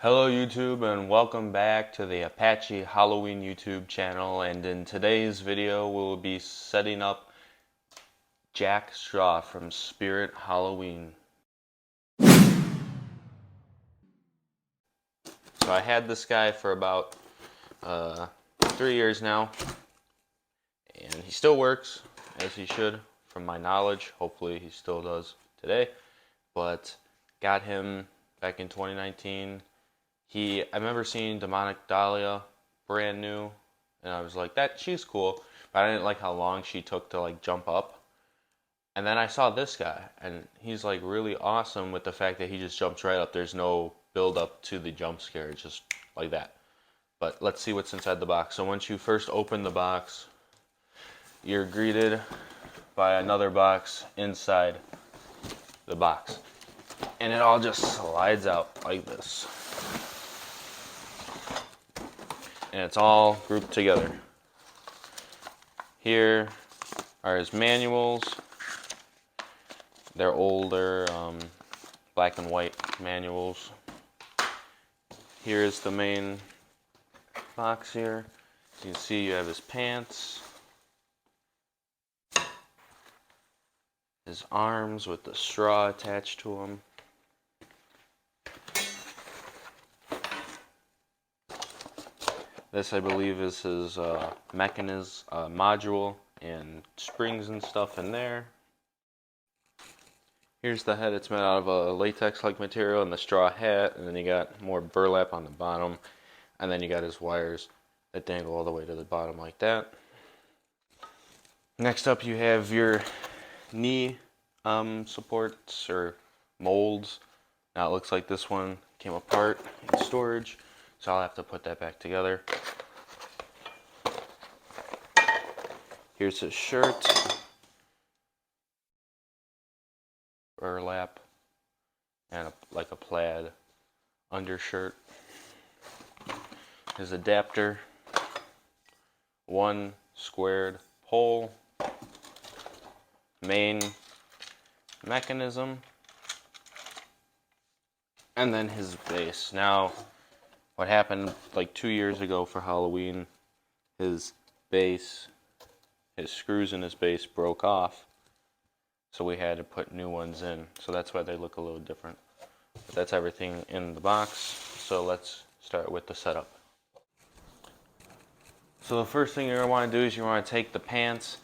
Hello YouTube and welcome back to the Apache Halloween YouTube channel, and in today's video we'll be setting up Jack Straw from Spirit Halloween. So I had this guy for about 3 years now, and he still works as he should from my knowledge. Hopefully he still does today, but got him back in 2019. I remember seeing Demonic Dahlia, brand new, and I was like, she's cool, but I didn't like how long she took to like jump up. And then I saw this guy, and he's like really awesome with the fact that he just jumps right up. There's no build up to the jump scare, it's just like that. But let's see what's inside the box. So once you first open the box, you're greeted by another box inside the box. And it all just slides out like this. And it's all grouped together. Here are his manuals. They're older, black and white manuals. Here's the main box here. You can see you have his pants, his arms with the straw attached to them. This, I believe, is his mechanism module and springs and stuff in there. Here's the head. It's made out of a latex-like material and the straw hat, and then you got more burlap on the bottom, and then you got his wires that dangle all the way to the bottom like that. Next up, you have your knee supports or molds. Now it looks like this one came apart in storage, so I'll have to put that back together. Here's his shirt, burlap, and like a plaid undershirt. His adapter, one squared pole, main mechanism, and then his base. Now, what happened like 2 years ago for Halloween, his screws in his base broke off, so we had to put new ones in. So that's why they look a little different. But that's everything in the box. So let's start with the setup. So the first thing you're going to want to do is you want to take the pants,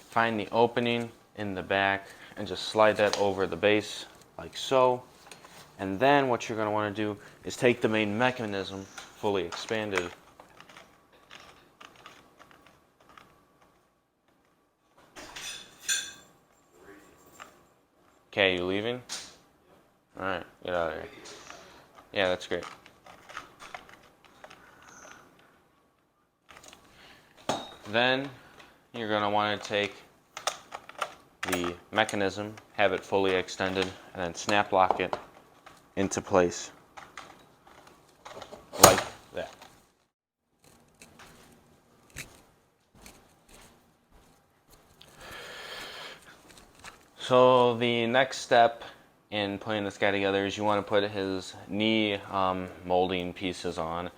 find the opening in the back, and just slide that over the base like so. And then what you're going to want to do is take the main mechanism, fully expanded, okay, you leaving? Alright, get out of here. Yeah, that's great. Then you're going to want to take the mechanism, have it fully extended, and then snap lock it into place like that. So the next step in putting this guy together is you want to put his knee molding pieces on.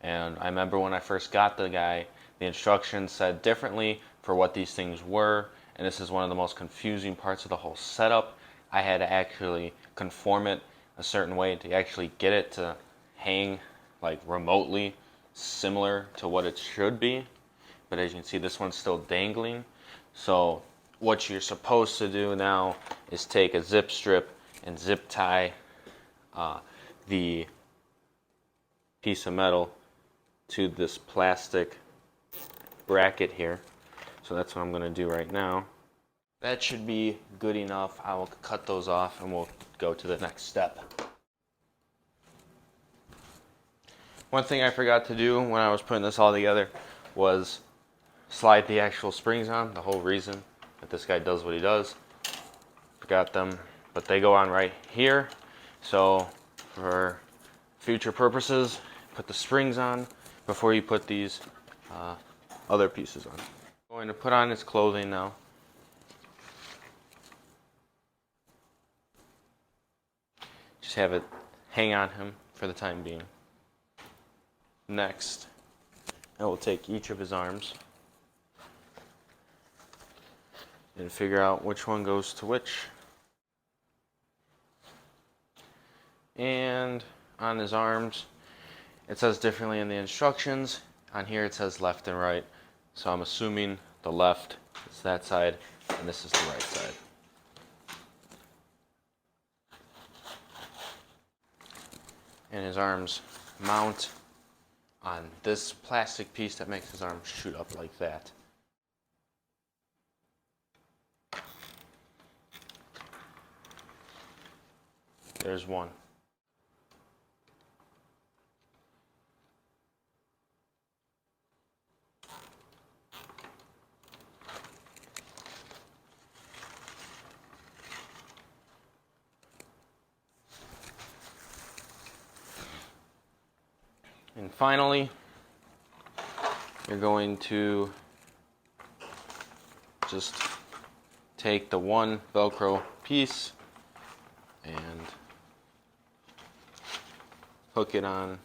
And I remember when I first got the guy, the instructions said differently for what these things were, and this is one of the most confusing parts of the whole setup. I had to actually conform it a certain way to actually get it to hang like remotely similar to what it should be. But as you can see, this one's still dangling. So what you're supposed to do now is take a zip strip and zip tie the piece of metal to this plastic bracket here. So that's what I'm going to do right now. That should be good enough. I will cut those off and we'll go to the next step. One thing I forgot to do when I was putting this all together was slide the actual springs on. The whole reason that this guy does what he does. Forgot them, but they go on right here. So for future purposes, put the springs on before you put these other pieces on. I'm going to put on his clothing now. Just have it hang on him for the time being. Next, I will take each of his arms and figure out which one goes to which. And on his arms, it says differently in the instructions. On here it says left and right. So I'm assuming the left is that side and this is the right side. And his arms mount on this plastic piece that makes his arms shoot up like that. There's one. And finally, you're going to just take the one Velcro piece and hook it on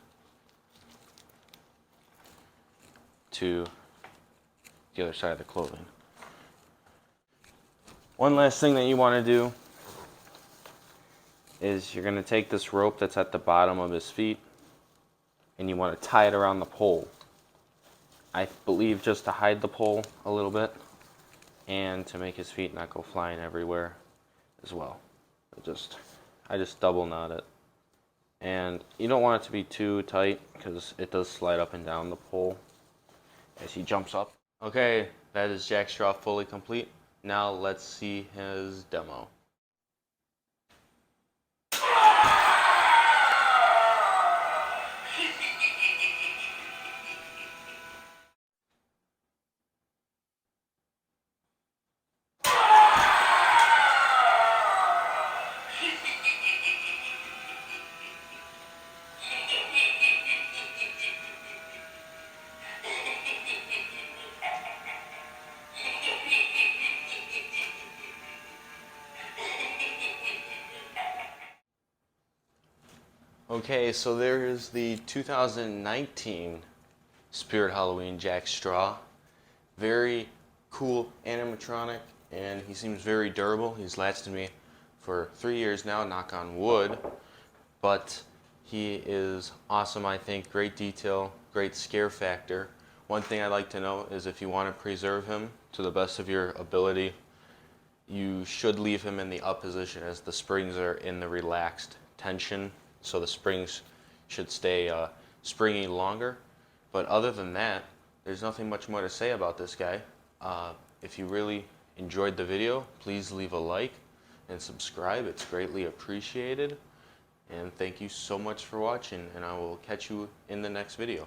to the other side of the clothing. One last thing that you want to do is you're going to take this rope that's at the bottom of his feet and you want to tie it around the pole. I believe just to hide the pole a little bit and to make his feet not go flying everywhere as well. I just double knot it. And you don't want it to be too tight because it does slide up and down the pole as he jumps up. Okay, that is Jack Straw fully complete. Now let's see his demo. Okay, so there is the 2019 Spirit Halloween Jack Straw. Very cool animatronic, and he seems very durable. He's lasted me for 3 years now, knock on wood. But he is awesome, I think. Great detail, great scare factor. One thing I'd like to note is if you want to preserve him to the best of your ability, you should leave him in the up position as the springs are in the relaxed tension. So the springs should stay springy longer. But other than that, there's nothing much more to say about this guy. If you really enjoyed the video, please leave a like and subscribe. It's greatly appreciated. And thank you so much for watching, and I will catch you in the next video.